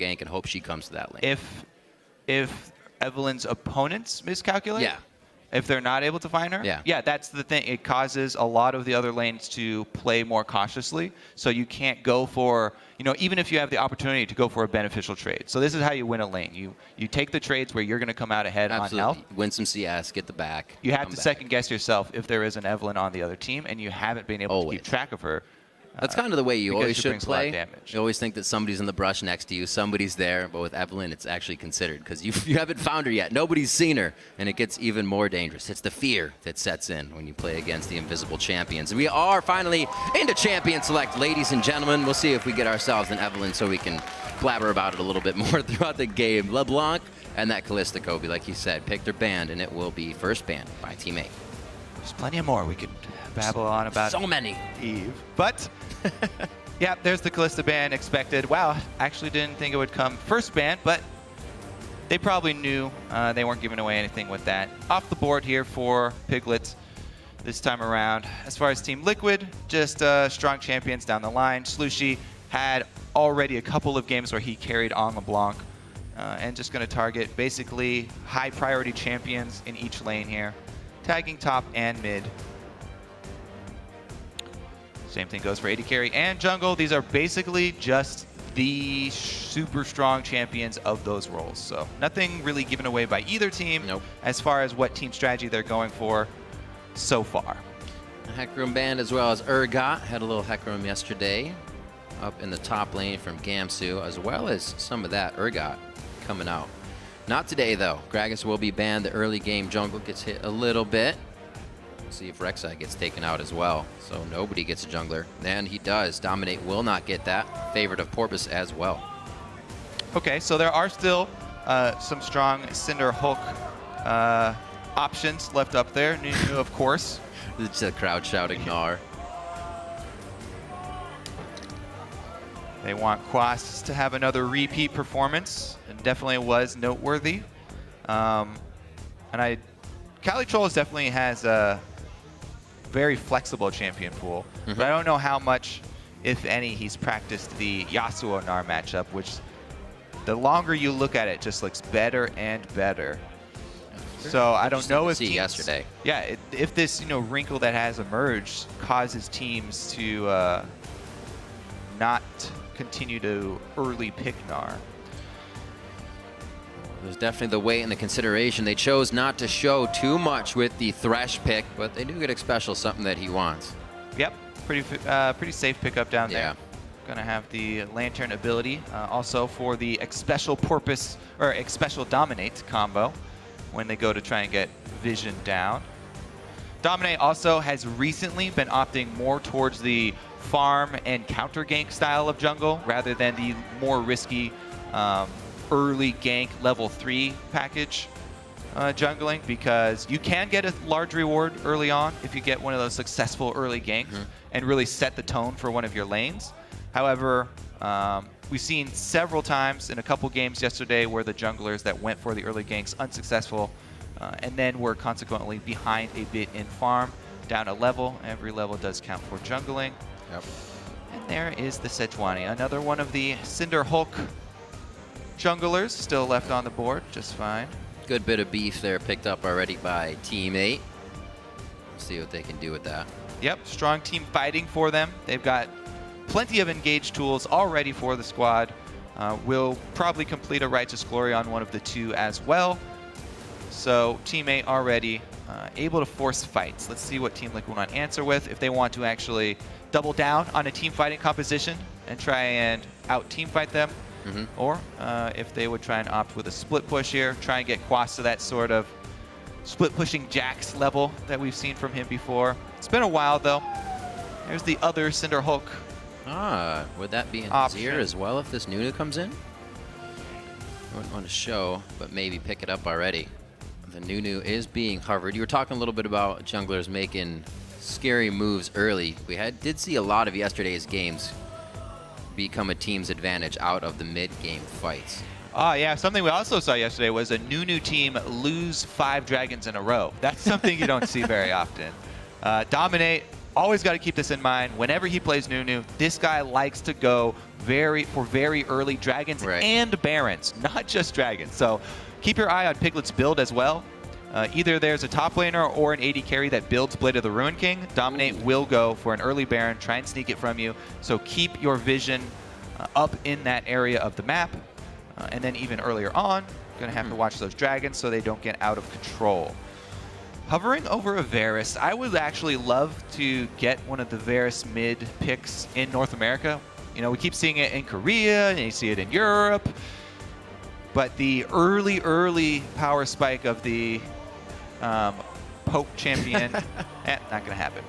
gank and hope she comes to that lane. If Evelyn's opponents miscalculate? Yeah. If they're not able to find her? Yeah, that's the thing. It causes a lot of the other lanes to play more cautiously. So you can't go for, even if you have the opportunity to go for a beneficial trade. So this is how you win a lane. You take the trades where you're going to come out ahead on health. Win some CS, get the back. You have to second guess yourself if there is an Evelyn on the other team and you haven't been able to keep track of her. That's kind of the way you always should play. You always think that somebody's in the brush next to you, somebody's there, but with Evelyn, it's actually considered because you haven't found her yet. Nobody's seen her, and it gets even more dangerous. It's the fear that sets in when you play against the invisible champions. And we are finally into Champion Select, ladies and gentlemen. We'll see if we get ourselves an Evelyn so we can blabber about it a little bit more throughout the game. LeBlanc and that Callista Kobe, like you said, picked their band, and it will be first banned by Team 8. There's plenty of more we could babble on about. So many. Eve. But, yeah, there's the Callista ban expected. Wow, actually didn't think it would come first ban, but they probably knew they weren't giving away anything with that. Off the board here for Piglet this time around. As far as Team Liquid, just strong champions down the line. Slushy had already a couple of games where he carried on LeBlanc. And just going to target basically high priority champions in each lane here. Tagging top and mid. Same thing goes for AD carry and jungle. These are basically just the super strong champions of those roles. So nothing really given away by either team as far as what team strategy they're going for so far. Hecarim band as well as Urgot. Had a little Hecarim yesterday up in the top lane from Gamsu, as well as some of that Urgot coming out. Not today, though. Gragas will be banned. The early game jungle gets hit a little bit. We'll see if Rek'Sai gets taken out as well. So nobody gets a jungler. And he does. Dominate will not get that. Favorite of Porpoise as well. Okay, so there are still some strong Cinder Hulk options left up there. Nunu, of course. It's a crowd shouting Gnar. They want Quas to have another repeat performance. It definitely was noteworthy. Calitrol definitely has a very flexible champion pool. But I don't know how much, if any, he's practiced the Yasuo Gnar matchup, which the longer you look at it just looks better and better. So I don't know if teams, yesterday. Yeah, if this wrinkle that has emerged causes teams to not continue to early pick Gnar. There's definitely the weight and the consideration. They chose not to show too much with the Thresh pick, but they do get a special something that he wants. Yep, pretty safe pickup down there. Gonna have the Lantern ability also for the Special Porpoise or Special Dominate combo when they go to try and get Vision down. Dominate also has recently been opting more towards the farm and counter gank style of jungle rather than the more risky early gank level 3 package jungling, because you can get a large reward early on if you get one of those successful early ganks and really set the tone for one of your lanes. However, we've seen several times in a couple games yesterday where the junglers that went for the early ganks unsuccessful and then were consequently behind a bit in farm, down a level. Every level does count for jungling. Yep. And there is the Sejuani, another one of the Cinder Hulk junglers still left on the board, just fine. Good bit of beef there picked up already by Team 8. Let's see what they can do with that. Yep, strong team fighting for them. They've got plenty of engaged tools already for the squad. Will probably complete a Righteous Glory on one of the two as well. So Team 8 already able to force fights. Let's see what Team Liquid want to answer with. If they want to actually double down on a team fighting composition and try and out team fight them, or if they would try and opt with a split push here, try and get Quas to that sort of split pushing Jax level that we've seen from him before. It's been a while though. There's the other Cinder Hulk. Would that be an Azir as well if this Nunu comes in? I wouldn't want to show, but maybe pick it up already. The Nunu is being hovered. You were talking a little bit about junglers making scary moves early. We did see a lot of yesterday's games become a team's advantage out of the mid-game fights. Yeah, something we also saw yesterday was a Nunu team lose 5 dragons in a row. That's something you don't see very often. Dominate, always got to keep this in mind. Whenever he plays Nunu, this guy likes to go for very early dragons and barons, not just dragons. So keep your eye on Piglet's build as well. Either there's a top laner or an AD carry that builds Blade of the Ruin King. Dominate will go for an early baron, try and sneak it from you. So keep your vision up in that area of the map. And then even earlier on, going to have to watch those dragons so they don't get out of control. Hovering over a Varus, I would actually love to get one of the Varus mid picks in North America. You know, we keep seeing it in Korea, and you see it in Europe. But the early power spike of the Pope champion, not going to happen.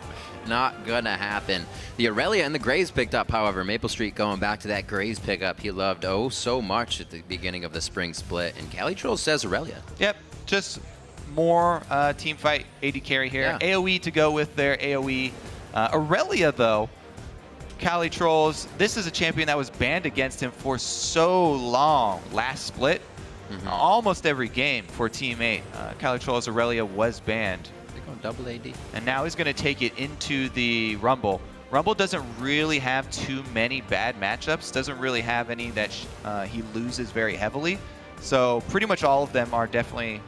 Not gonna happen. The Aurelia and the Graves picked up, however. Maple Street going back to that Graves pickup he loved oh so much at the beginning of the spring split. And Cali Troll says Aurelia. Yep, just more team fight AD carry here. Yeah. AoE to go with their AoE. Aurelia, though, Cali Trolls, this is a champion that was banned against him for so long. Last split, almost every game for Team 8. Cali Trolls Aurelia was banned. Double AD. And now he's going to take it into the Rumble. Rumble doesn't really have too many bad matchups, doesn't really have any that he loses very heavily. So pretty much all of them are definitely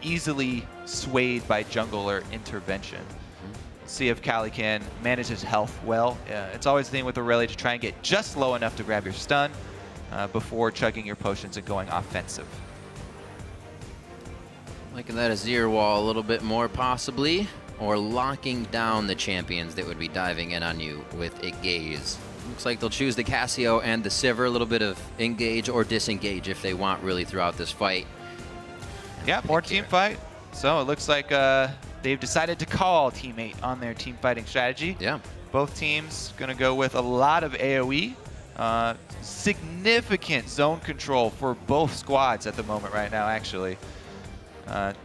easily swayed by jungle or intervention. See if Cali can manage his health well. It's always the thing with Aurelia to try and get just low enough to grab your stun before chugging your potions and going offensive. Liking that Azir wall a little bit more possibly, or locking down the champions that would be diving in on you with a gaze. Looks like they'll choose the Cassio and the Sivir, a little bit of engage or disengage if they want really throughout this fight. Yeah, more team fight. So it looks like they've decided to call Team 8 on their team fighting strategy. Yeah. Both teams going to go with a lot of AoE. Significant zone control for both squads at the moment right now, actually.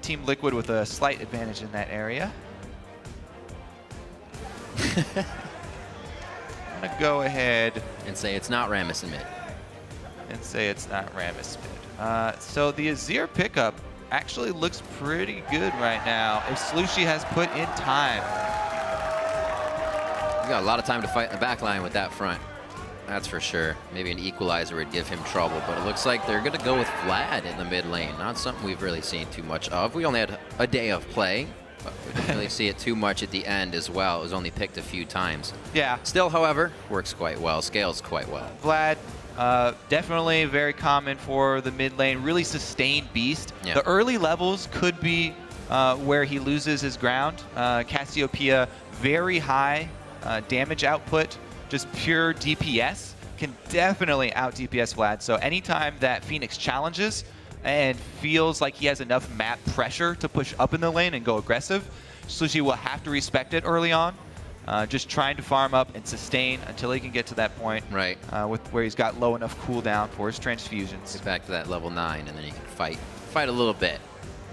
Team Liquid with a slight advantage in that area. I'm going to go ahead and say it's not Rammus in mid. So the Azir pickup actually looks pretty good right now if Slushie has put in time. He's got a lot of time to fight in the back line with that front. That's for sure. Maybe an equalizer would give him trouble, but it looks like they're going to go with Vlad in the mid lane. Not something we've really seen too much of. We only had a day of play, but we didn't really see it too much at the end as well. It was only picked a few times. Yeah. Still, however, works quite well, scales quite well. Vlad, definitely very common for the mid lane, really sustained beast. Yeah. The early levels could be where he loses his ground. Cassiopeia, very high damage output. Just pure DPS can definitely out DPS Vlad. So anytime that Phoenix challenges and feels like he has enough map pressure to push up in the lane and go aggressive, Slushie will have to respect it early on. Just trying to farm up and sustain until he can get to that point. Right. With where he's got low enough cooldown for his transfusions. Get back to that level 9, and then he can fight a little bit.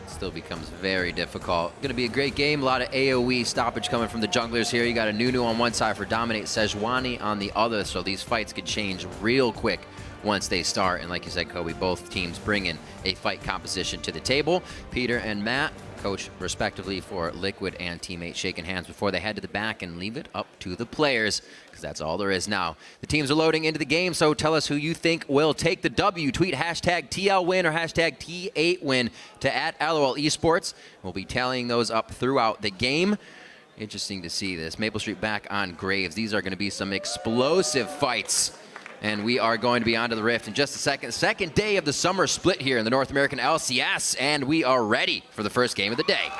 Still becomes very difficult. Going to be a great game. A lot of AoE stoppage coming from the junglers here. You got a Nunu on one side for Dominate, Sejuani on the other, so these fights could change real quick once they start. And like you said, Kobe, both teams bringing a fight composition to the table. Peter and Matt, coach respectively for Liquid and Team 8, shaking hands before they head to the back and leave it up to the players, because that's all there is now. The teams are loading into the game, so tell us who you think will take the W. Tweet hashtag TLWin or hashtag T8Win to @LOL Esports. We'll be tallying those up throughout the game. Interesting to see this. Maple Street back on Graves. These are going to be some explosive fights. And we are going to be onto the Rift in just a second. Second day of the summer split here in the North American LCS, and we are ready for the first game of the day.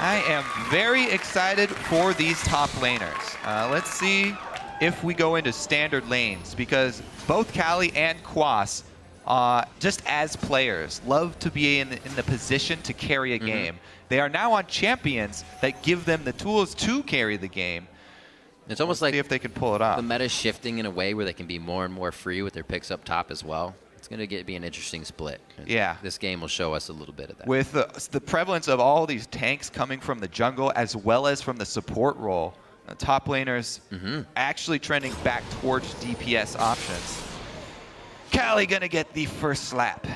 I am very excited for these top laners. Let's see if we go into standard lanes, because both Cali and Quas, just as players, love to be in the position to carry a game. They are now on champions that give them the tools to carry the game. It's almost like see if they can pull it off. The meta is shifting in a way where they can be more and more free with their picks up top as well. It's going to be an interesting split. Yeah. This game will show us a little bit of that. With the prevalence of all these tanks coming from the jungle as well as from the support role, top laners actually trending back towards DPS options. Cali going to get the first slap.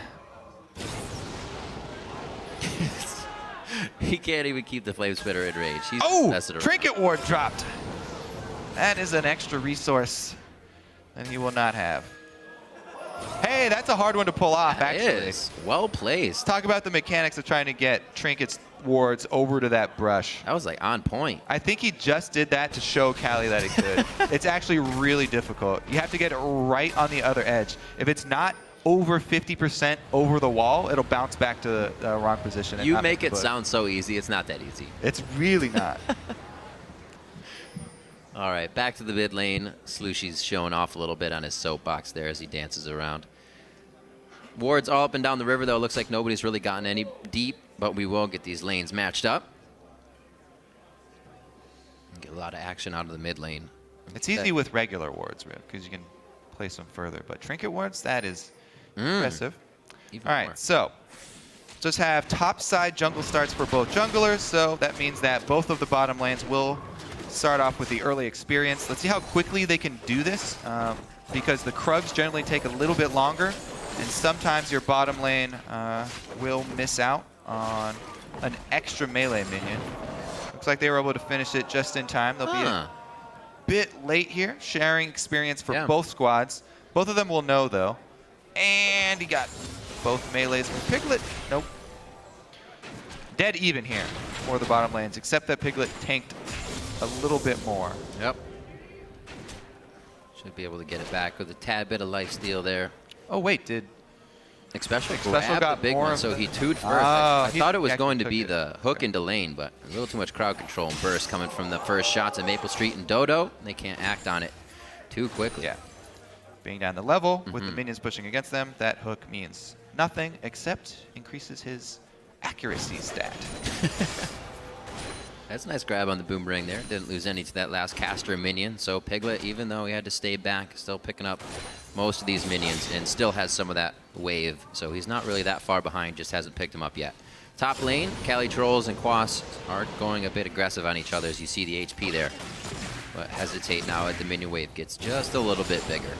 He can't even keep the Flame Spitter in range. He's oh, Trinket Ward dropped. That is an extra resource that he will not have. Hey, that's a hard one to pull off, That actually. is well placed. Talk about the mechanics of trying to get Trinket's wards over to that brush. That was like on point. I think he just did that to show Callie that he could. It's actually really difficult. You have to get it right on the other edge. If it's not over 50% over the wall, it'll bounce back to the wrong position. You make it sound so easy. It's not that easy. It's really not. All right, back to the mid lane. Slushy's showing off a little bit on his soapbox there as he dances around. Wards all up and down the river, though. Looks like nobody's really gotten any deep, but we will get these lanes matched up. Get a lot of action out of the mid lane. It's easy with regular wards, because you can place them further. But Trinket wards, that is impressive. Even all right, more. so just have top side jungle starts for both junglers. So that means that both of the bottom lanes will start off with the early experience. Let's see how quickly they can do this, because the Krugs generally take a little bit longer, and sometimes your bottom lane will miss out on an extra melee minion. Looks like they were able to finish it just in time. They'll be a bit late here, sharing experience for both squads. Both of them will know, though. And he got both melees with Piglet. Nope. Dead even here for the bottom lanes, except that Piglet tanked a little bit more. Yep. Should be able to get it back with a tad bit of lifesteal there. Oh, wait, did Special got got the big more one, of so the- he 2'd first. Oh, I he thought it was actually going to took be it. the hook into lane, but a little too much crowd control and burst coming from the first shots at Maple Street and Dodo. They can't act on it too quickly. Yeah. Being down the level with the minions pushing against them, that hook means nothing except increases his accuracy stat. That's a nice grab on the boomerang there. Didn't lose any to that last caster minion. So Piglet, even though he had to stay back, still picking up most of these minions and still has some of that wave. So he's not really that far behind, just hasn't picked him up yet. Top lane, Cali Trolls and Quas are going a bit aggressive on each other as you see the HP there. But hesitate now as the minion wave gets just a little bit bigger.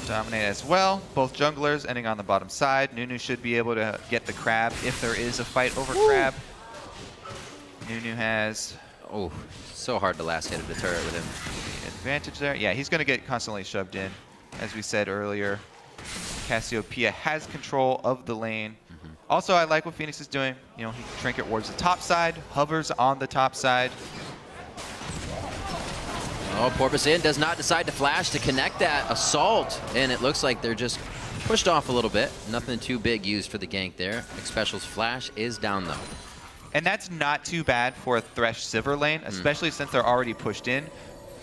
Dominate as well. Both junglers ending on the bottom side. Nunu should be able to get the crab if there is a fight over crab. Nunu has Oh, so hard the last hit of the turret with him. the advantage there. Yeah, he's going to get constantly shoved in. As we said earlier, Cassiopeia has control of the lane. Also, I like what Phoenix is doing. You know, he trinket wards the top side, hovers on the top side. Oh, Porpoise in does not decide to flash to connect that assault, and it looks like they're just pushed off a little bit. Nothing too big used for the gank there. Special's flash is down though. And that's not too bad for a Thresh Sivir lane, especially since they're already pushed in.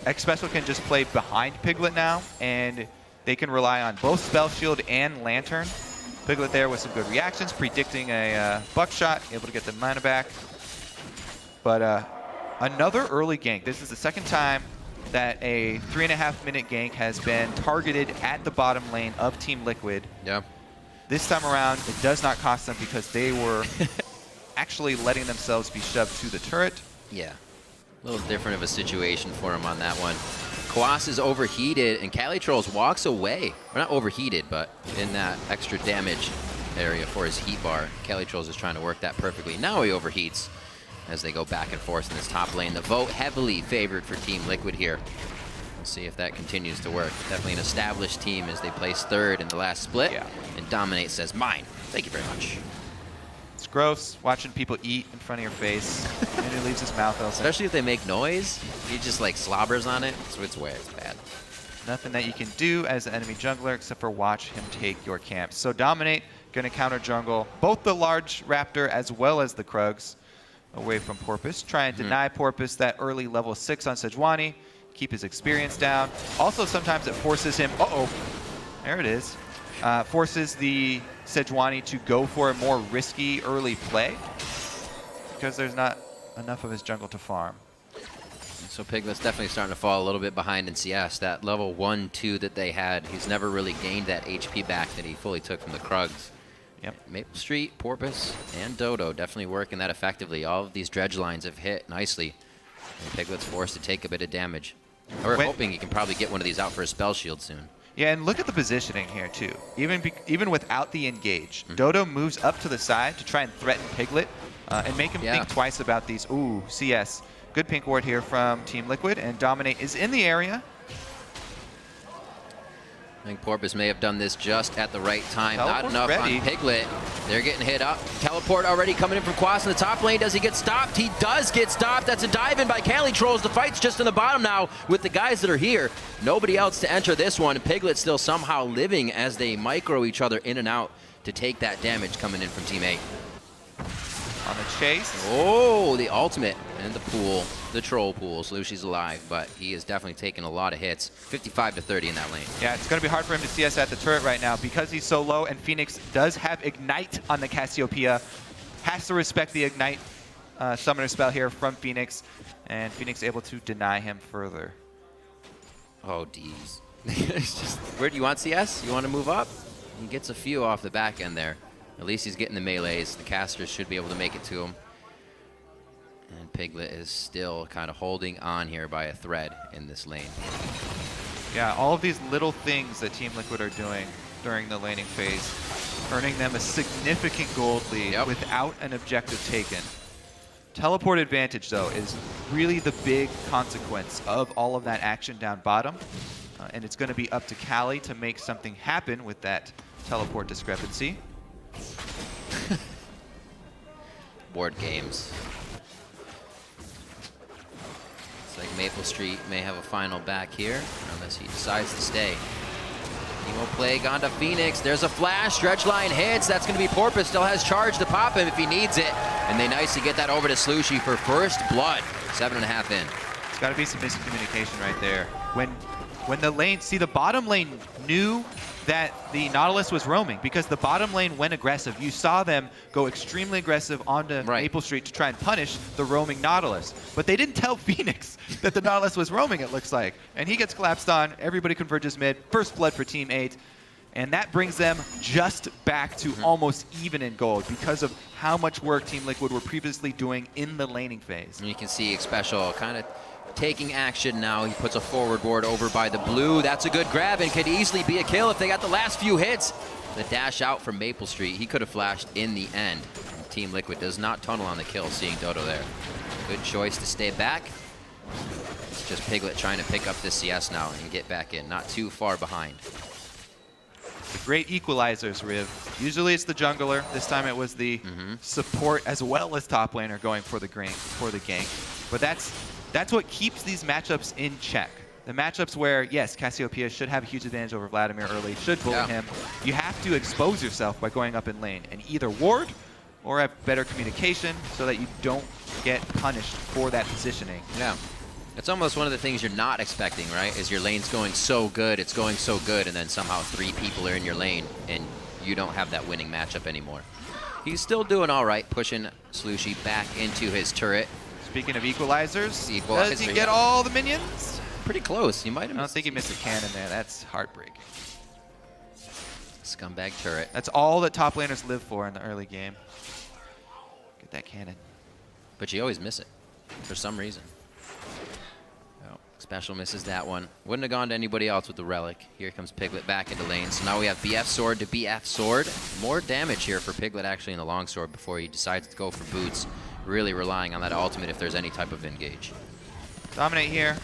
X-Special can just play behind Piglet now, and they can rely on both Spell Shield and Lantern. Piglet there with some good reactions, predicting a buckshot, able to get the mana back. But another early gank. This is the second time that a 3.5-minute gank has been targeted at the bottom lane of Team Liquid. Yeah. This time around, it does not cost them because they were actually letting themselves be shoved to the turret. Yeah. A little different of a situation for him on that one. Quas is overheated, and Cali Trolls walks away. Or not overheated, but in that extra damage area for his heat bar. Cali Trolls is trying to work that perfectly. Now he overheats as they go back and forth in this top lane. The vote heavily favored for Team Liquid here. We'll see if that continues to work. Definitely an established team as they place third in the last split. Yeah. And Dominate says, mine. Thank you very much. It's gross watching people eat in front of your face, and he leaves his mouth open. Especially if they make noise. He just like slobbers on it. So it's weird. It's bad. Nothing that you can do as an enemy jungler except for watch him take your camp. So Dominate going to counter jungle both the large raptor as well as the Krugs away from Porpoise. Try and deny Porpoise that early level 6 on Sejuani. Keep his experience down. Also, sometimes it forces him. There it is. Forces the Sejuani to go for a more risky early play because there's not enough of his jungle to farm. So Piglet's definitely starting to fall a little bit behind in CS. That level 1, 2 that they had, he's never really gained that HP back that he fully took from the Krugs. Yep. Maple Street, Porpoise, and Dodo definitely working that effectively. All of these dredge lines have hit nicely. And Piglet's forced to take a bit of damage. We're hoping he can probably get one of these out for a spell shield soon. Yeah, and look at the positioning here, too. Even without the engage, Dodo moves up to the side to try and threaten Piglet and make him think twice about these. Ooh, CS. Good pink ward here from Team Liquid, and Dominate is in the area. I think Porpoise may have done this just at the right time. Teleport's Not enough ready. on Piglet. They're getting hit up. Teleport already coming in from Quas in the top lane. Does he get stopped? He does get stopped. That's a dive in by Cali Trolls. The fight's just in the bottom now with the guys that are here. Nobody else to enter this one. Piglet still somehow living as they micro each other in and out to take that damage coming in from Team 8. On the chase. Oh, the ultimate and the pool, the troll pool. Slushy's alive, but he is definitely taking a lot of hits. 55-30 in that lane. Yeah, it's going to be hard for him to CS at the turret right now because he's so low, and Phoenix does have Ignite on the Cassiopeia. Has to respect the Ignite summoner spell here from Phoenix, and Phoenix able to deny him further. Oh, D's. It's just, where do you want CS? You want to move up? He gets a few off the back end there. At least he's getting the melees. The casters should be able to make it to him. And Piglet is still kind of holding on here by a thread in this lane. Yeah, all of these little things that Team Liquid are doing during the laning phase, earning them a significant gold lead without an objective taken. Teleport advantage, though, is really the big consequence of all of that action down bottom. And it's going to be up to Cali to make something happen with that teleport discrepancy. Board games. It's like Maple Street may have a final back here, unless he decides to stay. Emo Plague onto Phoenix. There's a flash. Stretch line hits. That's going to be Porpoise. Still has charge to pop him if he needs it. And they nicely get that over to Slushy for first blood. 7.5 in. It's got to be some miscommunication right there. When the lane, see, the bottom lane knew that the Nautilus was roaming because the bottom lane went aggressive. You saw them go extremely aggressive onto Maple Street to try and punish the roaming Nautilus. But they didn't tell Phoenix that the Nautilus was roaming, it looks like. And he gets collapsed on. Everybody converges mid. First blood for Team 8. And that brings them just back to almost even in gold because of how much work Team Liquid were previously doing in the laning phase. And you can see Special kind of taking action now. He puts a forward ward over by the blue. That's a good grab and could easily be a kill if they got the last few hits. The dash out from Maple Street. He could have flashed in the end. Team Liquid does not tunnel on the kill, seeing Dodo there. Good choice to stay back. It's just Piglet trying to pick up this CS now and get back in. Not too far behind. The great equalizers, Riv. Usually it's the jungler. This time it was the support as well as top laner going for the gank. But that's what keeps these matchups in check. The matchups where, yes, Cassiopeia should have a huge advantage over Vladimir early, should bully him. You have to expose yourself by going up in lane and either ward or have better communication so that you don't get punished for that positioning. Yeah. It's almost one of the things you're not expecting, right? Is your lane's going so good, it's going so good, and then somehow 3 people are in your lane and you don't have that winning matchup anymore. He's still doing all right, pushing Slushy back into his turret. Speaking of equalizers, does he get all the minions? Pretty close. He might have. I don't think he missed a cannon there. That's heartbreaking. Scumbag turret. That's all that top laners live for in the early game. Get that cannon. But you always miss it for some reason. Oh, Special misses that one. Wouldn't have gone to anybody else with the relic. Here comes Piglet back into lane. So now we have BF sword to BF sword. More damage here for Piglet actually in the longsword before he decides to go for boots. Really relying on that ultimate if there's any type of engage. Dominate here,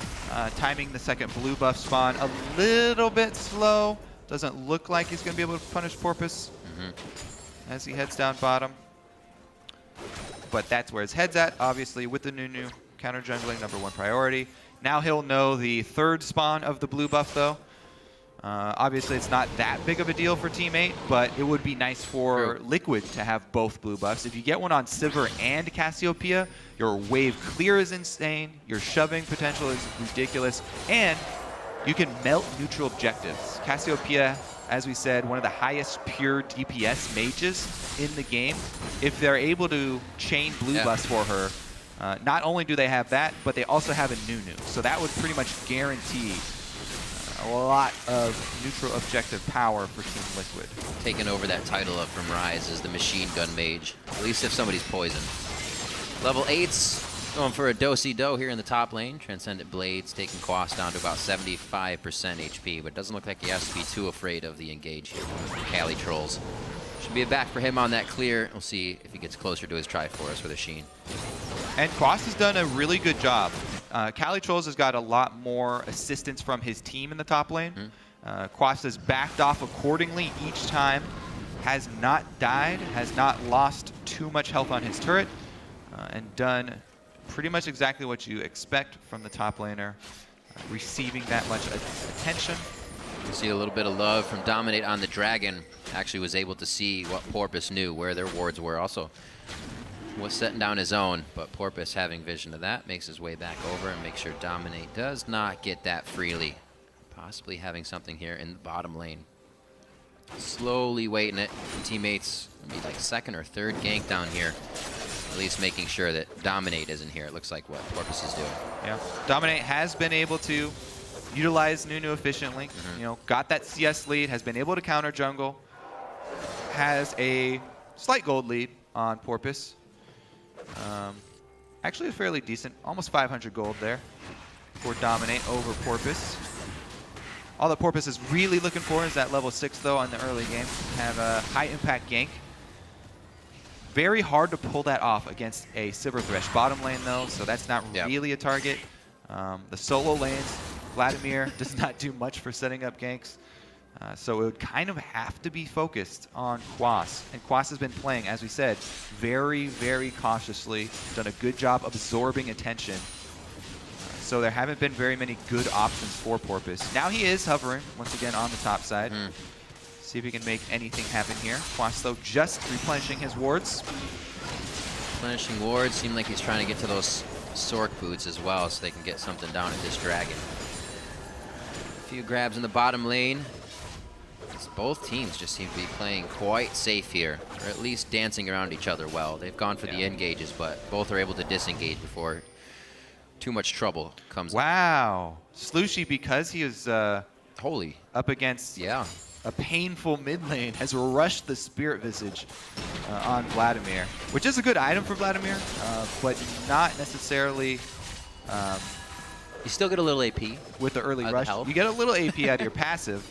timing the second blue buff spawn a little bit slow. Doesn't look like he's going to be able to punish Porpoise as he heads down bottom. But that's where his head's at, obviously, with the Nunu counter jungling, #1 priority. Now he'll know the third spawn of the blue buff, though. Obviously, it's not that big of a deal for Team 8, but it would be nice for Liquid to have both blue buffs. If you get one on Sivir and Cassiopeia, your wave clear is insane, your shoving potential is ridiculous, and you can melt neutral objectives. Cassiopeia, as we said, one of the highest pure DPS mages in the game. If they're able to chain blue buffs for her, not only do they have that, but they also have a Nunu. So that would pretty much guarantee a lot of neutral objective power for Team Liquid. Taking over that title up from Rise as the machine gun mage, at least if somebody's poisoned. Level 8's going for a do-si-do here in the top lane. Transcendent Blades taking Quas down to about 75% HP, but doesn't look like he has to be too afraid of the engage here. Cali Trolls. Should be a back for him on that clear. We'll see if he gets closer to his Triforce with a Sheen. And Quas has done a really good job. Cali Trolls has got a lot more assistance from his team in the top lane. Quas has backed off accordingly each time, has not died, has not lost too much health on his turret, and done pretty much exactly what you expect from the top laner, receiving that much attention. You see a little bit of love from Dominate on the Dragon. Actually was able to see what Porpoise knew, where their wards were. Also was setting down his own, but Porpoise, having vision of that, makes his way back over and makes sure Dominate does not get that freely. Possibly having something here in the bottom lane. Slowly waiting it. Teammates gonna be like second or third gank down here. At least making sure that Dominate isn't here. It looks like what Porpoise is doing. Yeah, Dominate has been able to utilize Nunu efficiently. You know, got that CS lead, has been able to counter jungle, has a slight gold lead on Porpoise. Actually a fairly decent, almost 500 gold there for Dominate over Porpoise. All that Porpoise is really looking for is that level 6 though in the early game. Have a high impact gank. Very hard to pull that off against a Silver Thresh bottom lane though, so that's not really a target. The solo lanes, Vladimir does not do much for setting up ganks. So it would kind of have to be focused on Quas. And Quas has been playing, as we said, very, very cautiously. Done a good job absorbing attention. So there haven't been very many good options for Porpoise. Now he is hovering, once again, on the top side. See if he can make anything happen here. Quas, though, just replenishing his wards. Replenishing wards. Seem like he's trying to get to those Sork boots as well so they can get something down at this Dragon. A few grabs in the bottom lane. Both teams just seem to be playing quite safe here, or at least dancing around each other well. They've gone for the engages, but both are able to disengage before too much trouble comes. Wow. Slushy, because he is holy up against a painful mid lane, has rushed the Spirit Visage on Vladimir, which is a good item for Vladimir, but not necessarily... you still get a little AP. With the early rush. You get a little AP out of your passive.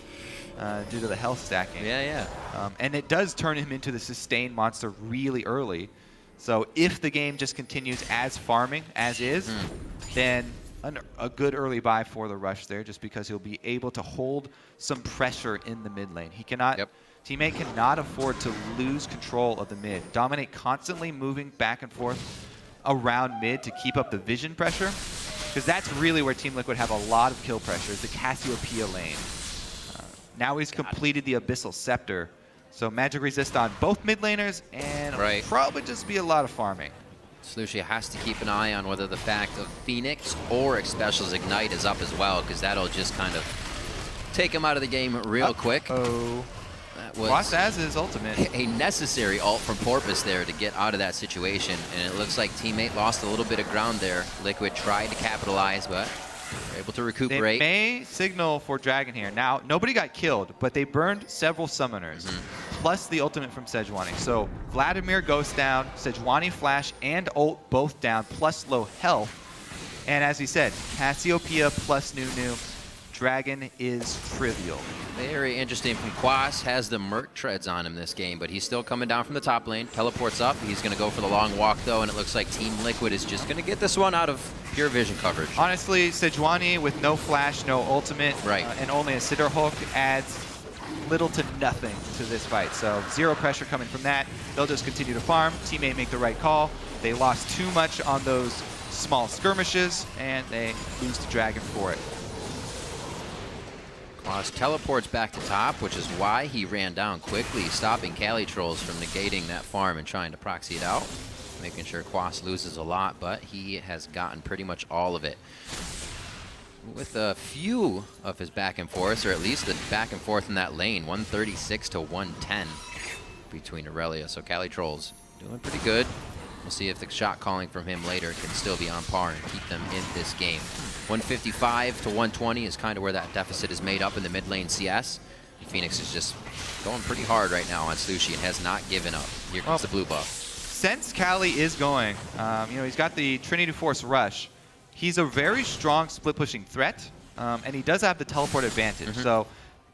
Due to the health stacking. And it does turn him into the sustained monster really early. So if the game just continues as farming as is, then a good early buy for the rush there, just because he'll be able to hold some pressure in the mid lane. He cannot, teammate cannot afford to lose control of the mid. Dominate constantly moving back and forth around mid to keep up the vision pressure, because that's really where Team Liquid have a lot of kill pressure, is the Cassiopeia lane. Now he's completed the Abyssal Scepter. So magic resist on both mid laners, and it'll probably just be a lot of farming. Slushy has to keep an eye on whether the fact of Phoenix or Special's Ignite is up as well, because that'll just kind of take him out of the game real quick. That was as his ultimate. A necessary ult from Porpoise there to get out of that situation, and it looks like teammate lost a little bit of ground there. Liquid tried to capitalize, but they're able to recuperate. They may signal for Dragon here. Now, nobody got killed, but they burned several summoners, plus the ultimate from Sejuani. So Vladimir goes down, Sejuani flash and ult both down, plus low health. And as he said, Cassiopeia plus Nunu. Dragon is trivial. Very interesting from Quas. Has the Merc treads on him this game, but he's still coming down from the top lane. Teleports up. He's going to go for the long walk, though, and it looks like Team Liquid is just going to get this one out of pure vision coverage. Honestly, Sejuani with no flash, no ultimate, and only a Cinder Hulk adds little to nothing to this fight. So zero pressure coming from that. They'll just continue to farm. Teammate make the right call. They lost too much on those small skirmishes, and they lose to Dragon for it. Quas teleports back to top, which is why he ran down quickly, stopping Cali Trolls from negating that farm and trying to proxy it out. Making sure Quas loses a lot, but he has gotten pretty much all of it. With a few of his back and forth, or at least the back and forth in that lane, 136 to 110 between Aurelia. So Cali Trolls doing pretty good. We'll see if the shot calling from him later can still be on par and keep them in this game. 155 to 120 is kind of where that deficit is made up in the mid lane CS. Phoenix is just going pretty hard right now on Sushi and has not given up. Here comes the blue buff. Since Cali is going, you know, he's got the Trinity Force Rush. He's a very strong split pushing threat, and he does have the teleport advantage. So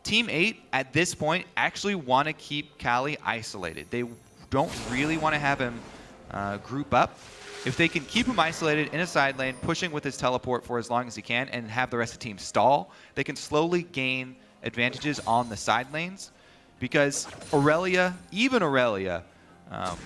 Team 8 at this point actually want to keep Cali isolated. They don't really want to have him group up. If they can keep him isolated in a side lane, pushing with his teleport for as long as he can, and have the rest of the team stall, they can slowly gain advantages on the side lanes. Because Aurelia, even Aurelia,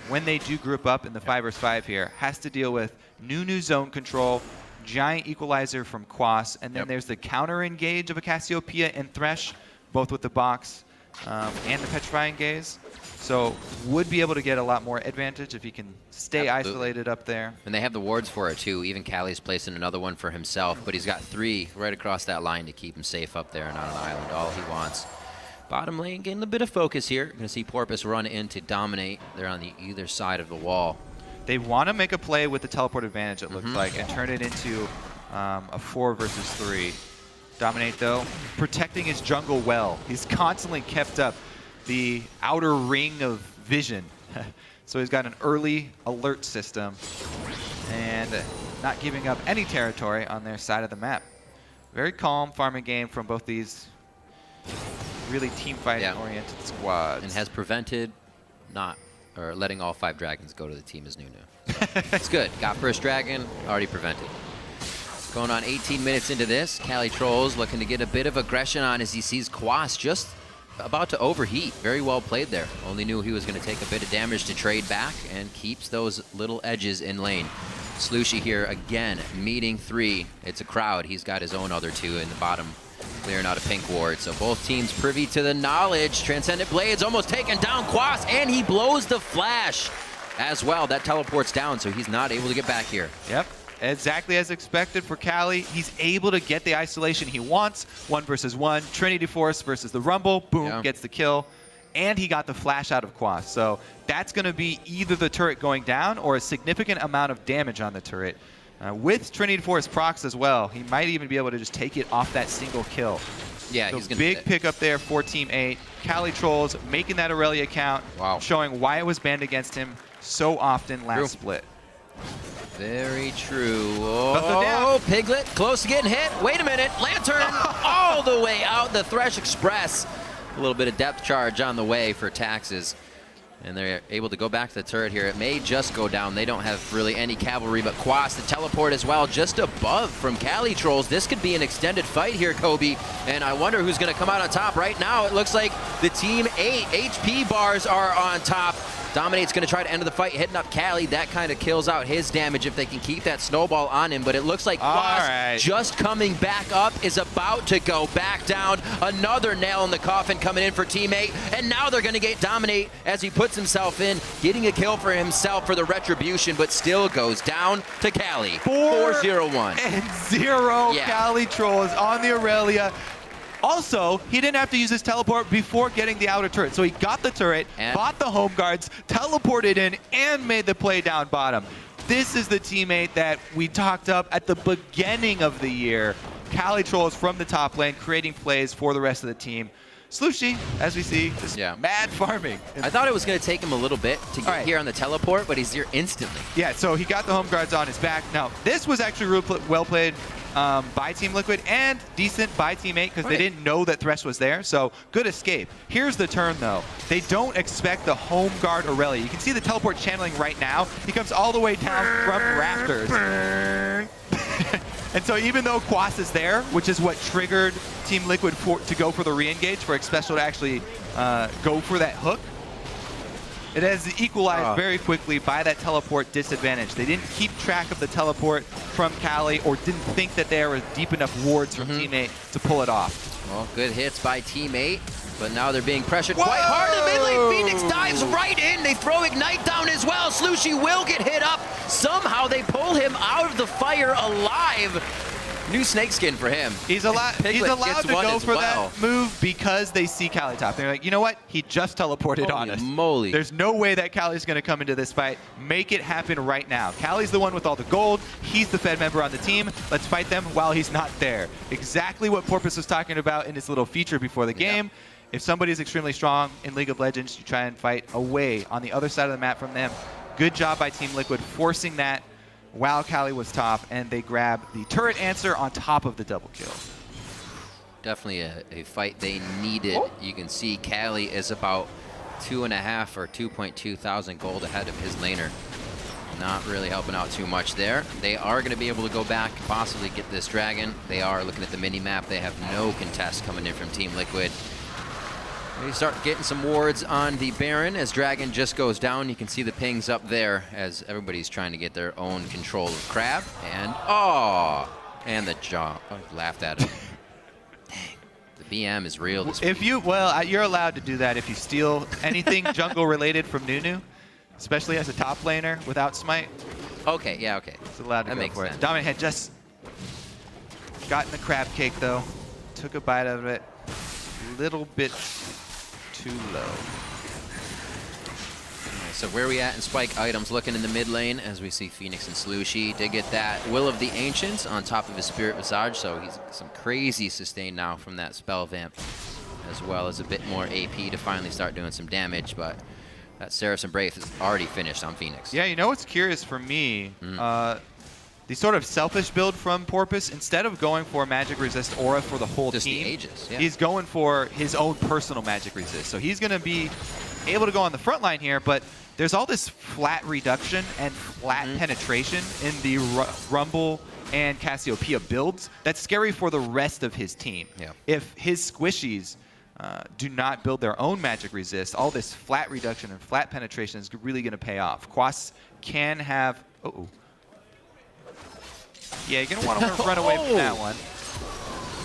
when they do group up in the 5 vs 5 here, has to deal with new zone control, giant equalizer from Quas, and then there's the counter engage of a Cassiopeia and Thresh, both with the box and the Petrifying Gaze. So would be able to get a lot more advantage if he can stay isolated up there. And they have the wards for it too. Even Callie's placing another one for himself, but he's got 3 right across that line to keep him safe up there and on an island, all he wants. Bottom lane getting a bit of focus here. Going to see Porpoise run in to dominate. They're on the either side of the wall. They want to make a play with the teleport advantage, it looks like, and turn it into a 4 vs 3. Dominate, though, protecting his jungle well. He's constantly kept up the outer ring of vision. So he's got an early alert system and not giving up any territory on their side of the map. Very calm farming game from both these really team fighting oriented squads. And has prevented letting all 5 dragons go to the team as Nunu. It's good. Got first dragon, already prevented. Going on 18 minutes into this, Cali Trolls looking to get a bit of aggression on as he sees Quas just about to overheat. Very well played there. Only knew he was going to take a bit of damage to trade back and keeps those little edges in lane. Slushy here again, meeting 3. It's a crowd. He's got his own other 2 in the bottom, clearing out a pink ward. So both teams privy to the knowledge. Transcendent Blades almost taking down Quas, and he blows the flash as well. That teleports down, so he's not able to get back here. Yep. Exactly as expected for Cali. He's able to get the isolation he wants. 1 vs 1. Trinity Force versus the Rumble. Boom, gets the kill. And he got the flash out of Quas. So that's going to be either the turret going down or a significant amount of damage on the turret. With Trinity Force procs as well, he might even be able to just take it off that single kill. Yeah, so he's going to big pickup there for Team 8. Cali Trolls making that Aurelia count, showing why it was banned against him so often last split. Very true. Oh, Piglet, close to getting hit. Wait a minute, Lantern all the way out. The Thresh Express. A little bit of depth charge on the way for Taxes. And they're able to go back to the turret here. It may just go down. They don't have really any cavalry, but Quas, the teleport as well, just above from Cali Trolls. This could be an extended fight here, Kobe. And I wonder who's going to come out on top. Right now, it looks like the Team 8 HP bars are on top. Dominate's going to try to end the fight, hitting up Cali. That kind of kills out his damage if they can keep that snowball on him. But it looks like Quas just coming back up is about to go back down. Another nail in the coffin coming in for Team 8. And now they're going to get Dominate as he puts himself in, getting a kill for himself for the retribution, but still goes down to Cali. 4-0-1. And 0 Cali Trolls on the Aurelia. Also, he didn't have to use his teleport before getting the outer turret. So he got the turret, bought the home guards, teleported in, and made the play down bottom. This is the teammate that we talked up at the beginning of the year. Cali Trolls from the top lane, creating plays for the rest of the team. Slushy, as we see, just mad farming. I thought it was going to take him a little bit to get here on the teleport, but he's here instantly. Yeah, so he got the home guards on his back. Now, this was actually real well played by Team Liquid and decent by Team 8 because they didn't know that Thresh was there, so good escape. Here's the turn, though. They don't expect the home guard Aurelia. You can see the teleport channeling right now. He comes all the way down from rafters. And so even though Quas is there, which is what triggered Team Liquid to go for the re-engage, for Xpecial to actually go for that hook, it has equalized very quickly by that teleport disadvantage. They didn't keep track of the teleport from Cali or didn't think that there were deep enough wards from Team 8 to pull it off. Well, good hits by Team 8, but now they're being pressured quite hard in the mid lane. Phoenix dives right in. They throw Ignite down as well. Slushy will get hit up. Somehow they pull him out of the fire alive. New snakeskin for him. He's allowed to go for that move because they see Cali top. They're like, you know what? He just teleported on us. Moly. There's no way that Cali's going to come into this fight. Make it happen right now. Cali's the one with all the gold. He's the Fed member on the team. Let's fight them while he's not there. Exactly what Porpoise was talking about in his little feature before the game. If somebody is extremely strong in League of Legends, you try and fight away on the other side of the map from them. Good job by Team Liquid forcing that while Cali was top, and they grab the turret answer on top of the double kill. Definitely a fight they needed. You can see Cali is about 2.5 or 2.2 thousand gold ahead of his laner. not really helping out too much there. They are going to be able to go back, possibly get this dragon. They are looking at the mini-map. They have no contest coming in from Team Liquid. They start getting some wards on the Baron as Dragon just goes down. You can see the pings up there as everybody's trying to get their own control of Crab. And, and the jump. I laughed at it. Dang. The BM is real this week. You're allowed to do that if you steal anything jungle related from Nunu, especially as a top laner without smite. Okay, yeah, okay. It's allowed to go for it. Dominant had just gotten the crab cake though. Took a bite of it. Little bit too low. So where are we at in spike items? Looking in the mid lane as we see Phoenix and Slushy. Did get that Will of the Ancients on top of his Spirit Visage, so he's some crazy sustain now from that spell vamp, as well as a bit more AP to finally start doing some damage, but that Saracen Brave is already finished on Phoenix. Yeah, you know what's curious for me? The sort of selfish build from Porpoise, instead of going for magic resist aura for the whole Just team, the Aegis, yeah. He's going for his own personal magic resist. So he's going to be able to go on the front line here, but there's all this flat reduction and flat penetration in the Rumble and Cassiopeia builds that's scary for the rest of his team. Yeah. If his squishies do not build their own magic resist, all this flat reduction and flat penetration is really going to pay off. Quas can have... Yeah, you're going to want to run away from that one.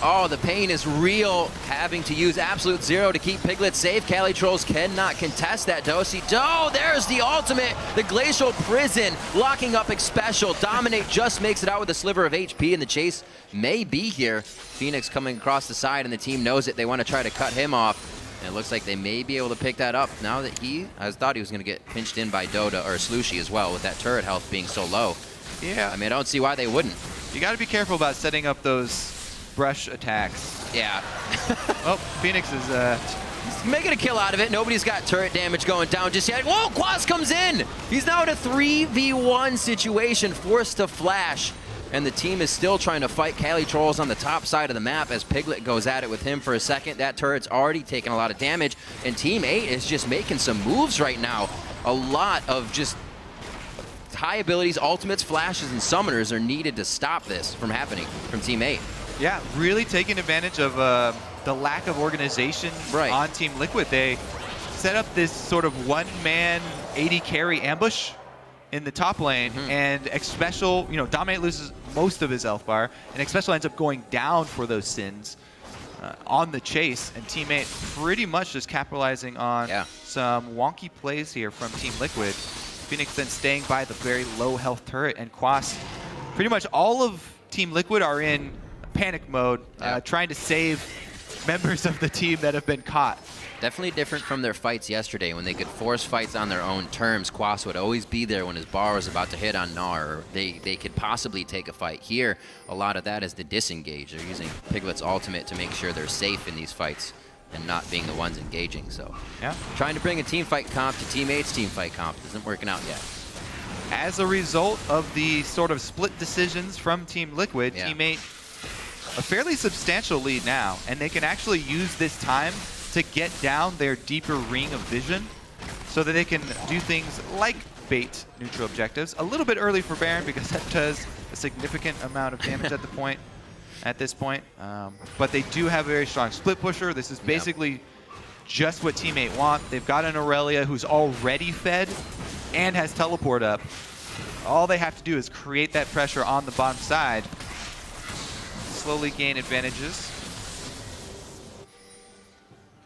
Oh, the pain is real, having to use Absolute Zero to keep Piglet safe. Cali Trolls cannot contest that, though. See, there's the ultimate. The Glacial Prison locking up Xpecial. Dominate just makes it out with a sliver of HP, and the chase may be here. Phoenix coming across the side, and the team knows it. They want to try to cut him off. And it looks like they may be able to pick that up now that I thought he was going to get pinched in by Dota or Slushy as well, with that turret health being so low. Yeah. I mean, I don't see why they wouldn't. You got to be careful about setting up those brush attacks. Yeah. Well, Phoenix is making a kill out of it. Nobody's got turret damage going down just yet. Whoa, Quas comes in. He's now in a 3v1 situation, forced to flash. And the team is still trying to fight Cali Trolls on the top side of the map as Piglet goes at it with him for a second. That turret's already taken a lot of damage. And Team 8 is just making some moves right now. A lot of just high abilities, ultimates, flashes, and summoners are needed to stop this from happening from Team 8. Yeah, really taking advantage of the lack of organization on Team Liquid. They set up this sort of one-man AD carry ambush in the top lane, and Xpecial, Dominate loses most of his health bar, and Xpecial ends up going down for those sins on the chase, and Team 8 pretty much just capitalizing on some wonky plays here from Team Liquid. Phoenix then staying by the very low health turret, and Quas, pretty much all of Team Liquid are in panic mode, trying to save members of the team that have been caught. Definitely different from their fights yesterday when they could force fights on their own terms. Quas would always be there when his bar was about to hit on Gnar, or they could possibly take a fight. Here, a lot of that is the disengage. They're using Piglet's ultimate to make sure they're safe in these fights and not being the ones engaging. So trying to bring a team fight comp to Team 8's team fight comp isn't working out yet. As a result of the sort of split decisions from Team Liquid, Team 8 a fairly substantial lead now, and they can actually use this time to get down their deeper ring of vision so that they can do things like bait neutral objectives. A little bit early for Baron because that does a significant amount of damage at this point. But they do have a very strong split pusher. This is basically just what Team 8 want. They've got an Aurelia who's already fed and has teleport up. All they have to do is create that pressure on the bottom side, slowly gain advantages.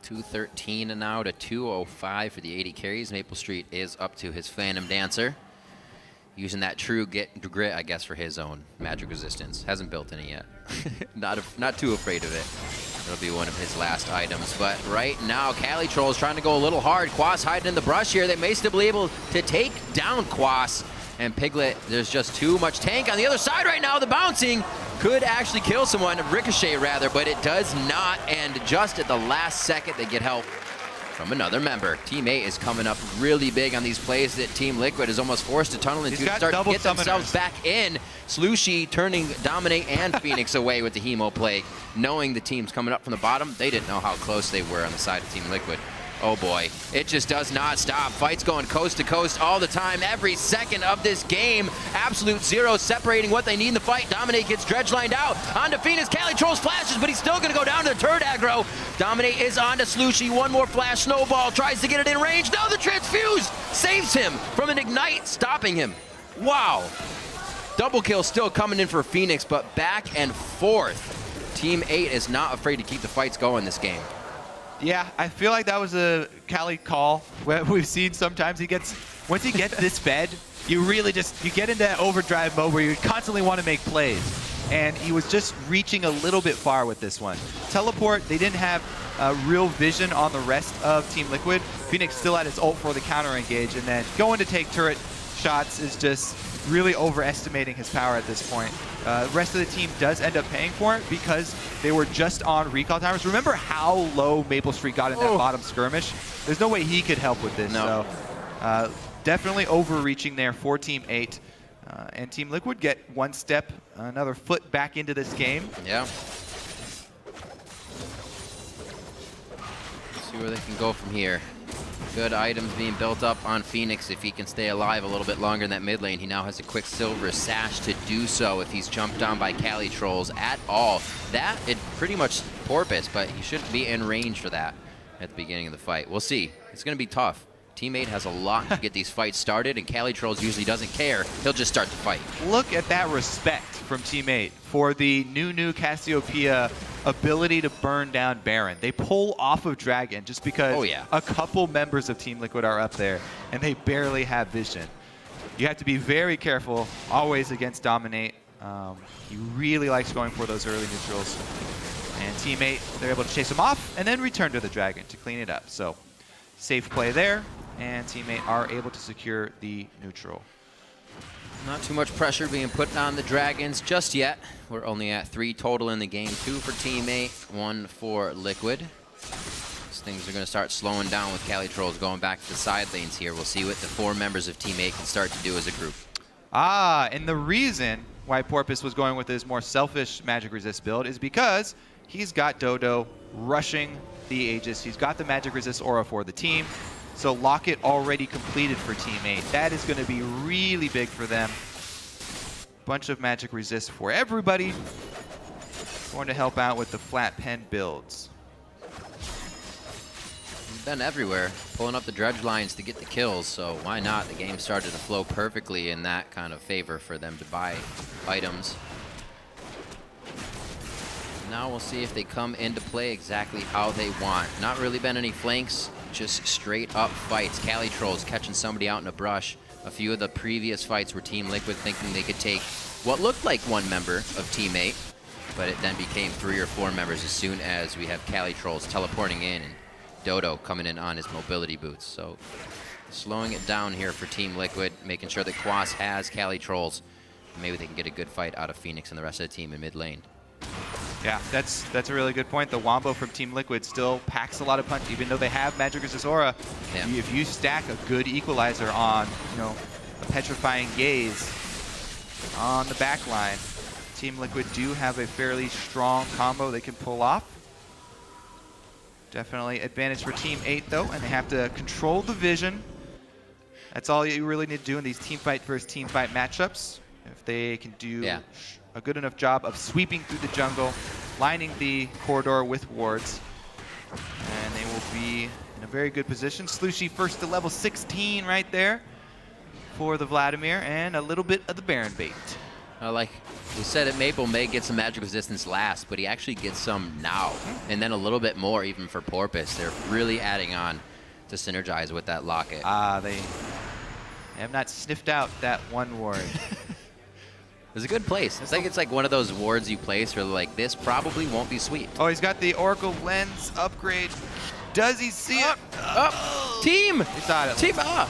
213 and now to 205 for the 80 carries. Maple Street is up to his Phantom Dancer, using that true grit, I guess, for his own magic resistance. Hasn't built any yet. not too afraid of it. It'll be one of his last items. But right now, Cali Trolls trying to go a little hard. Quas hiding in the brush here. They may still be able to take down Quas. And Piglet, there's just too much tank on the other side right now. The bouncing could actually kill someone, Ricochet rather, but it does not. And just at the last second, they get help from another member. Team 8 is coming up really big on these plays that Team Liquid is almost forced to tunnel into to start to get themselves back in. Slushy turning Dominate and Phoenix away with the Hemo Plague. Knowing the team's coming up from the bottom, they didn't know how close they were on the side of Team Liquid. Oh boy, it just does not stop. Fights going coast to coast all the time, every second of this game. Absolute zero separating what they need in the fight. Dominate gets dredge lined out. Onto Phoenix, Calitrolls flashes, but he's still gonna go down to the turret aggro. Dominate is onto Slushie, one more flash, snowball, tries to get it in range. No, the transfuse saves him from an ignite, stopping him. Wow. Double kill still coming in for Phoenix, but back and forth. Team 8 is not afraid to keep the fights going this game. Yeah, I feel like that was a Cali call. We've seen sometimes once he gets this fed, you really you get into that overdrive mode where you constantly want to make plays. And he was just reaching a little bit far with this one. Teleport, they didn't have real vision on the rest of Team Liquid. Phoenix still had his ult for the counter engage, and then going to take turret shots is just really overestimating his power at this point. The rest of the team does end up paying for it because they were just on recall timers. Remember how low Maple Street got in that bottom skirmish? There's no way he could help with this. No. So definitely overreaching there for Team 8. And Team Liquid get one step, another foot back into this game. Yeah. See where they can go from here. Good items being built up on Phoenix. If he can stay alive a little bit longer in that mid lane, he now has a Quicksilver sash to do so if he's jumped down by Calitrolls at all. That, it pretty much Porpoise, but he shouldn't be in range for that at the beginning of the fight. We'll see. It's going to be tough. Team 8 has a lot to get these fights started, and Calitrolls usually doesn't care. He'll just start the fight. Look at that respect from Team 8 for the new Cassiopeia ability to burn down Baron. They pull off of Dragon just because a couple members of Team Liquid are up there, and they barely have vision. You have to be very careful always against Dominate. He really likes going for those early neutrals. And Team 8, they're able to chase him off and then return to the Dragon to clean it up. So safe play there, and Team 8 are able to secure the neutral. Not too much pressure being put on the Dragons just yet. We're only at 3 total in the game. 2 for Team 8, 1 for Liquid. These things are going to start slowing down with Calitrolls going back to the side lanes here. We'll see what the 4 members of Team 8 can start to do as a group. And the reason why Porpoise was going with his more selfish Magic Resist build is because he's got Dodo rushing the Aegis. He's got the Magic Resist aura for the team. So Locket already completed for Team 8. That is going to be really big for them. Bunch of Magic Resist for everybody. Going to help out with the flat pen builds. He's been everywhere, pulling up the dredge lines to get the kills, so why not? The game started to flow perfectly in that kind of favor for them to buy items. Now we'll see if they come into play exactly how they want. Not really been any flanks, just straight up fights. Calitrolls catching somebody out in a brush. A few of the previous fights were Team Liquid thinking they could take what looked like 1 member of Team 8, but it then became 3 or 4 members as soon as we have Calitrolls teleporting in and Dodo coming in on his mobility boots. So slowing it down here for Team Liquid, making sure that Quas has Calitrolls. Maybe they can get a good fight out of Phoenix and the rest of the team in mid lane. Yeah, that's a really good point. The Wombo from Team Liquid still packs a lot of punch, even though they have Magic Resist Aura. Yeah. If you stack a good equalizer on, a Petrifying Gaze on the back line, Team Liquid do have a fairly strong combo they can pull off. Definitely advantage for Team 8 though, and they have to control the vision. That's all you really need to do in these team fight versus team fight matchups. If they can do a good enough job of sweeping through the jungle, lining the corridor with wards, and they will be in a very good position. Slushie first to level 16 right there for the Vladimir, and a little bit of the Baron bait. Like we said, at Maple may get some magic resistance last, but he actually gets some now, and then a little bit more even for Porpoise. They're really adding on to synergize with that Locket. They have not sniffed out that one ward. It's a good place. It's like one of those wards you place where like this probably won't be sweet. Oh, he's got the Oracle Lens upgrade. Does he see it? Team! He saw it. Team up!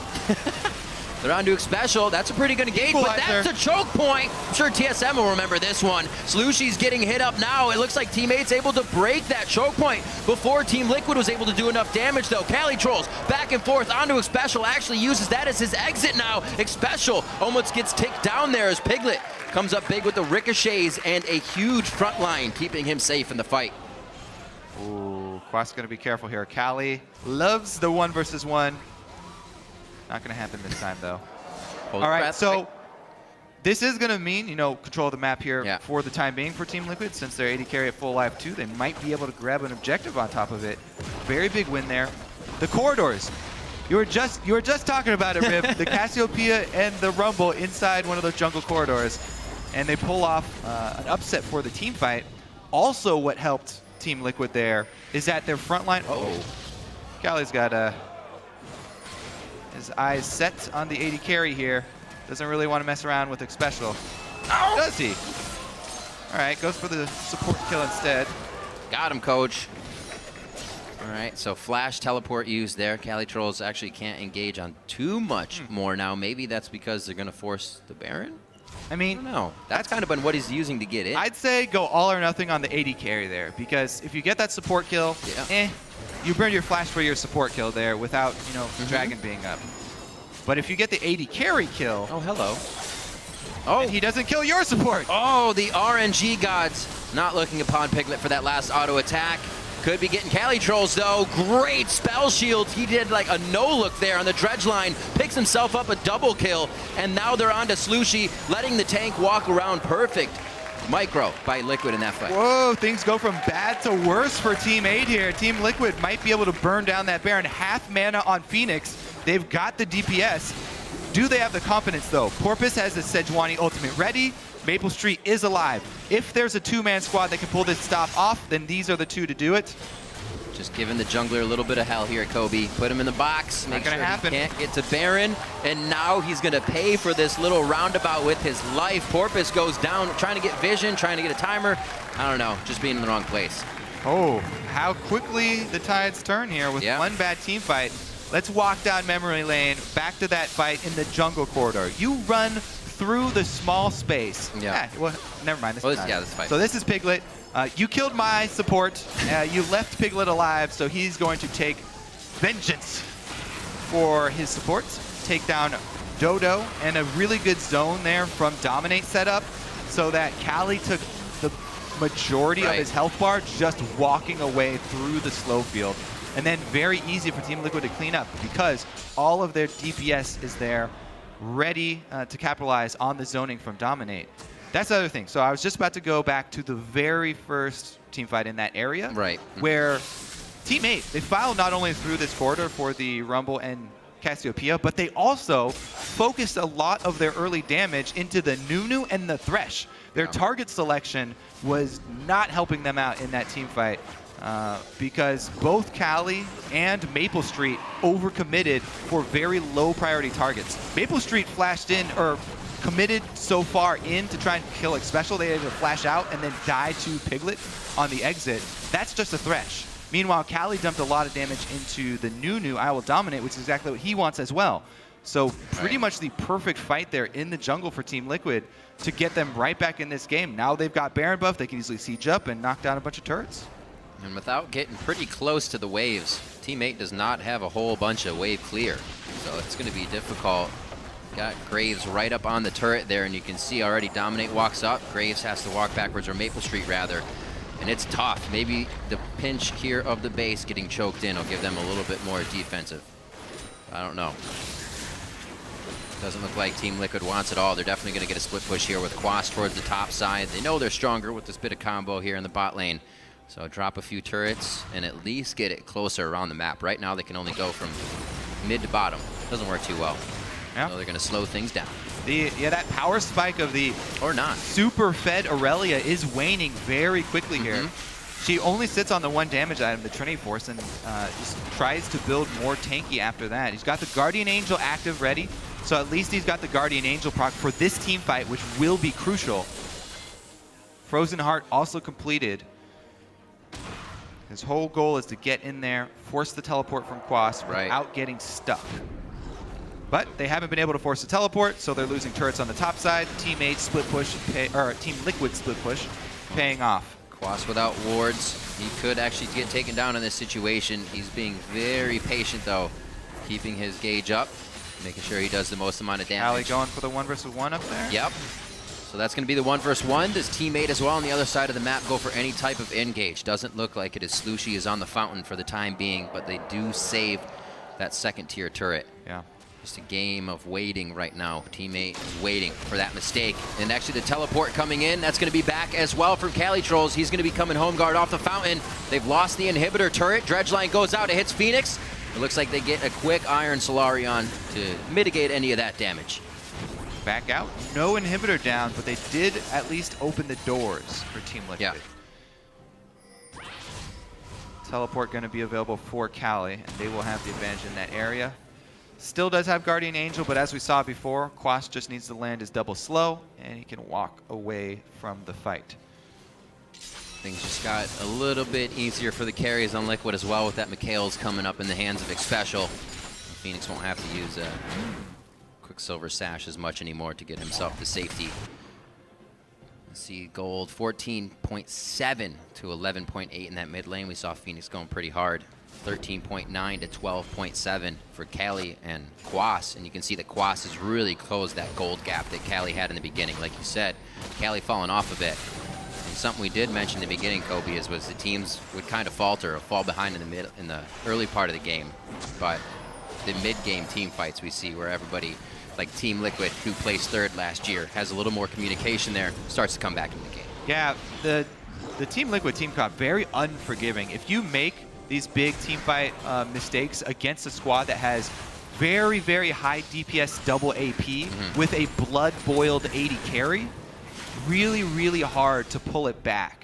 They're on to special. That's a pretty good engage, but that's a choke point. I'm sure TSM will remember this one. Slushie's getting hit up now. It looks like Team 8's able to break that choke point before Team Liquid was able to do enough damage, though. Calitrolls back and forth onto Xpecial, actually uses that as his exit now. Xpecial almost gets ticked down there as Piglet comes up big with the ricochets and a huge front line, keeping him safe in the fight. Ooh, Quas going to be careful here. Kali loves the 1 versus 1. Not going to happen this time, though. Hold All right, breath. so this is going to mean, control of the map here Yeah. for the time being for Team Liquid. Since they're AD carry at full life too, they might be able to grab an objective on top of it. Very big win there. The corridors. You were just talking about it, Rib. The Cassiopeia and the Rumble inside one of those jungle corridors, and they pull off an upset for the team fight. Also, what helped Team Liquid there is that their front line. Kali's got his eyes set on the AD carry here. Doesn't really want to mess around with Xpecial. Does he? All right, goes for the support kill instead. Got him, coach. All right, so flash teleport used there. Kali Trolls actually can't engage on too much more now. Maybe that's because they're going to force the Baron? I mean, I don't know. That's kind of been what he's using to get in. I'd say go all or nothing on the AD carry there, because if you get that support kill, you burn your flash for your support kill there without, Dragon being up. But if you get the AD carry kill, and he doesn't kill your support. Oh, the RNG gods not looking upon Piglet for that last auto attack. Could be getting Kali Trolls, though. Great spell shield. He did like a no-look there on the dredge line. Picks himself up a double kill. And now they're on to Slushy, letting the tank walk around perfect. Micro by Liquid in that fight. Whoa, things go from bad to worse for Team 8 here. Team Liquid might be able to burn down that Baron. Half mana on Phoenix. They've got the DPS. Do they have the confidence, though? Porpoise has the Sejuani ultimate ready. Maple Street is alive. If there's a 2-man squad that can pull this stop off, then these are the 2 to do it. Just giving the jungler a little bit of hell here, Kobe. Put him in the box. Make sure he can't get to Baron. And now he's going to pay for this little roundabout with his life. Porpoise goes down, trying to get vision, trying to get a timer. I don't know, just being in the wrong place. Oh, how quickly the tides turn here with one bad team fight. Let's walk down memory lane, back to that fight in the jungle corridor. You run through the small space. Well, never mind. This is fight. So this is Piglet. You killed my support. You left Piglet alive, so he's going to take vengeance for his support. Take down Dodo, and a really good zone there from Dominate setup, so that Kali took the majority of his health bar just walking away through the slow field. And then very easy for Team Liquid to clean up because all of their DPS is there, ready to capitalize on the zoning from Dominate. That's the other thing. So I was just about to go back to the very first team fight in that area, where Team 8, they filed not only through this corridor for the Rumble and Cassiopeia, but they also focused a lot of their early damage into the Nunu and the Thresh. Their target selection was not helping them out in that team fight. Because both Kali and Maple Street overcommitted for very low priority targets. Maple Street flashed in, or committed so far in to try and kill Xpecial, they had to flash out and then die to Piglet on the exit. That's just a Thresh. Meanwhile, Kali dumped a lot of damage into the Nunu, I Will Dominate, which is exactly what he wants as well. So pretty much the perfect fight there in the jungle for Team Liquid to get them right back in this game. Now they've got Baron buff, they can easily siege up and knock down a bunch of turrets. And without getting pretty close to the waves, Team 8 does not have a whole bunch of wave clear. So it's going to be difficult. Got Graves right up on the turret there, and you can see already Dominate walks up. Graves has to walk backwards, or Maple Street rather. And it's tough. Maybe the pinch here of the base getting choked in will give them a little bit more defensive. I don't know. Doesn't look like Team Liquid wants it all. They're definitely going to get a split push here with Quas towards the top side. They know they're stronger with this bit of combo here in the bot lane. So drop a few turrets and at least get it closer around the map. Right now they can only go from mid to bottom. Doesn't work too well. So they're going to slow things down. That power spike of the super fed Aurelia is waning very quickly here. She only sits on the 1 damage item, the Trinity Force, and just tries to build more tanky after that. He's got the Guardian Angel active ready, so at least he's got the Guardian Angel proc for this team fight, which will be crucial. Frozen Heart also completed. His whole goal is to get in there, force the teleport from Quas without getting stuck. But they haven't been able to force the teleport, so they're losing turrets on the top side. Team 8 split push, or Team Liquid split push, paying off. Quas without wards. He could actually get taken down in this situation. He's being very patient though, keeping his gauge up, making sure he does the most amount of damage. Kali going for the 1 versus 1 up there? Yep. So that's going to be the 1v1. Does teammate as well on the other side of the map go for any type of engage? Doesn't look like it as Slushy is on the fountain for the time being, but they do save that second tier turret. Yeah. Just a game of waiting right now. Teammate is waiting for that mistake. And actually the teleport coming in, that's going to be back as well from Cali Trolls. He's going to be coming home guard off the fountain. They've lost the inhibitor turret. Dredgeline goes out, it hits Phoenix. It looks like they get a quick Iron Solarion to mitigate any of that damage. Back out, no inhibitor down, but they did at least open the doors for Team Liquid. Yeah. Teleport going to be available for Cali, and they will have the advantage in that area. Still does have Guardian Angel, but as we saw before, Quas just needs to land his double slow, and he can walk away from the fight. Things just got a little bit easier for the carries on Liquid as well with that Mikhail's coming up in the hands of Xpecial. Phoenix won't have to use Quicksilver Sash as much anymore to get himself to safety. Let's see, gold 14.7 to 11.8 in that mid lane. We saw Phoenix going pretty hard. 13.9 to 12.7 for Cali and Quas, and you can see that Quas has really closed that gold gap that Cali had in the beginning. Like you said, Cali falling off a bit. And something we did mention in the beginning, Kobe, was the teams would kind of falter or fall behind in the early part of the game. But the mid-game team fights we see where everybody, like Team Liquid, who placed third last year, has a little more communication there, starts to come back into the game. Yeah, the Team Liquid team comp, very unforgiving. If you make these big team fight mistakes against a squad that has very, very high DPS double AP with a blood-boiled 80 carry, really, really hard to pull it back.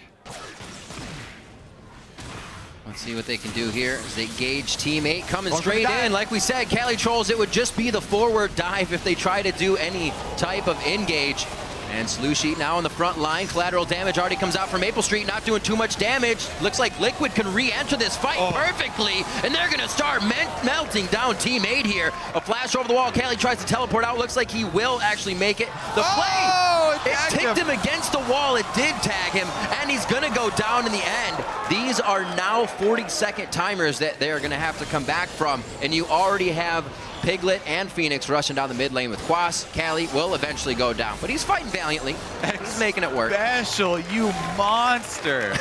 Let's see what they can do here as they gauge teammate coming straight in. Like we said, Cali Trolls, it would just be the forward dive if they try to do any type of engage. And Slushy now on the front line. Collateral damage already comes out from Maple Street, not doing too much damage. Looks like Liquid can re-enter this fight perfectly, and they're going to start melting down teammate here. A flash over the wall. Cali tries to teleport out. Looks like he will actually make it. The play, it ticked him against the wall. It did tag him, and he's going to go down in the end. These are now 40-second timers that they're going to have to come back from, and you already have Piglet and Phoenix rushing down the mid lane with Quas. Cali will eventually go down, but he's fighting valiantly. He's making it work. Special, you monster.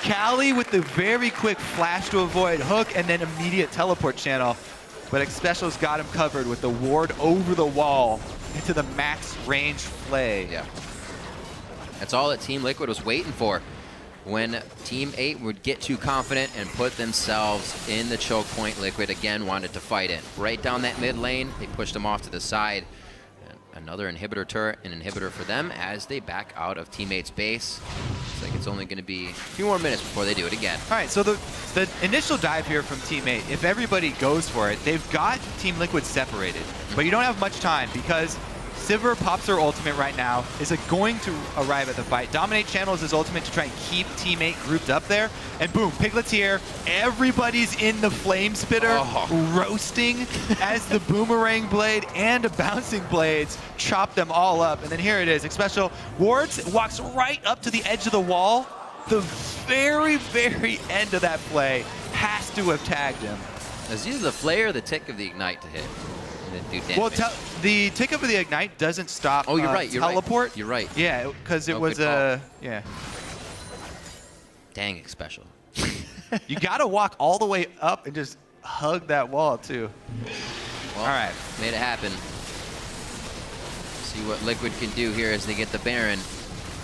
Cali with the very quick flash to avoid hook and then immediate teleport channel. But Xpecial's got him covered with the ward over the wall into the max range play. Yeah. That's all that Team Liquid was waiting for. When Team 8 would get too confident and put themselves in the choke point, Liquid again wanted to fight it. Right down that mid lane, they pushed them off to the side. Another inhibitor turret, an inhibitor for them as they back out of teammates' base. Looks like it's only going to be a few more minutes before they do it again. All right, so the initial dive here from Team 8, if everybody goes for it, they've got Team Liquid separated. But you don't have much time because Sivir pops her ultimate right now, is going to arrive at the fight. Dominate channels his ultimate to try and keep teammate grouped up there. And boom, Piglet's here. Everybody's in the flame spitter, roasting as the boomerang blade and the bouncing blades chop them all up. And then here it is, Xpecial wards, walks right up to the edge of the wall. The very, very end of that play has to have tagged him. Is either the flare or the tick of the ignite to hit? Well, the tick of the ignite doesn't stop. Oh, you're right. You're teleport. Right. You're right. Yeah, because it was yeah. Dang, Xpecial. You gotta walk all the way up and just hug that wall too. Well, all right, made it happen. See what Liquid can do here as they get the Baron.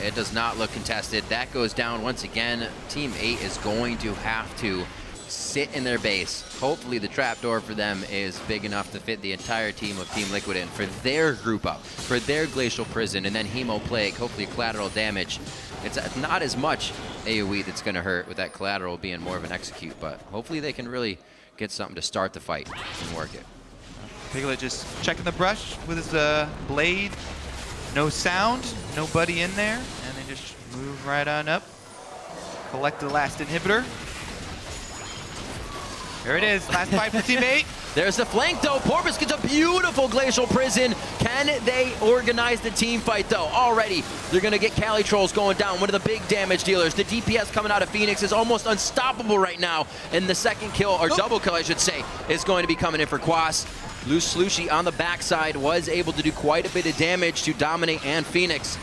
It does not look contested. That goes down once again. Team 8 is going to have to sit in their base. Hopefully the trapdoor for them is big enough to fit the entire team of Team Liquid in for their group up, for their Glacial Prison, and then Hemo Plague, hopefully collateral damage. It's not as much AoE that's going to hurt with that collateral being more of an execute, but hopefully they can really get something to start the fight and work it. Piglet just checking the brush with his blade. No sound, nobody in there, and they just move right on up. Collect the last inhibitor. There it is, last fight for Team 8. There's the flank though. Porpoise gets a beautiful Glacial Prison. Can they organize the team fight though? Already, they're gonna get Cali Trolls going down, one of the big damage dealers. The DPS coming out of Phoenix is almost unstoppable right now. And the second kill, or double kill I should say, is going to be coming in for Quas. Loose Slushy on the backside was able to do quite a bit of damage to Dominate and Phoenix.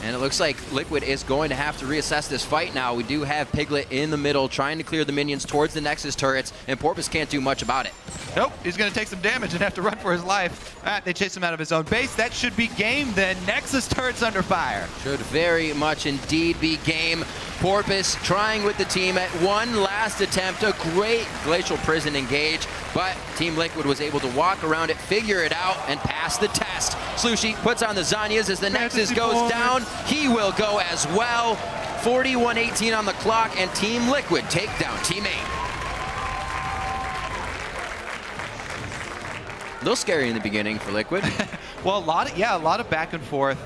And it looks like Liquid is going to have to reassess this fight now. We do have Piglet in the middle trying to clear the minions towards the Nexus turrets, and Porpoise can't do much about it. Nope, he's going to take some damage and have to run for his life. They chase him out of his own base. That should be game then. Nexus turrets under fire. Should very much indeed be game. Porpoise trying with the team at one last attempt. A great Glacial Prison engage, but Team Liquid was able to walk around it, figure it out, and pass the test. Slushy puts on the Zanyas as the Nexus goes down. He will go as well. 41-18 on the clock, and Team Liquid take down Team 8. A little scary in the beginning for Liquid. Well, a lot of back and forth.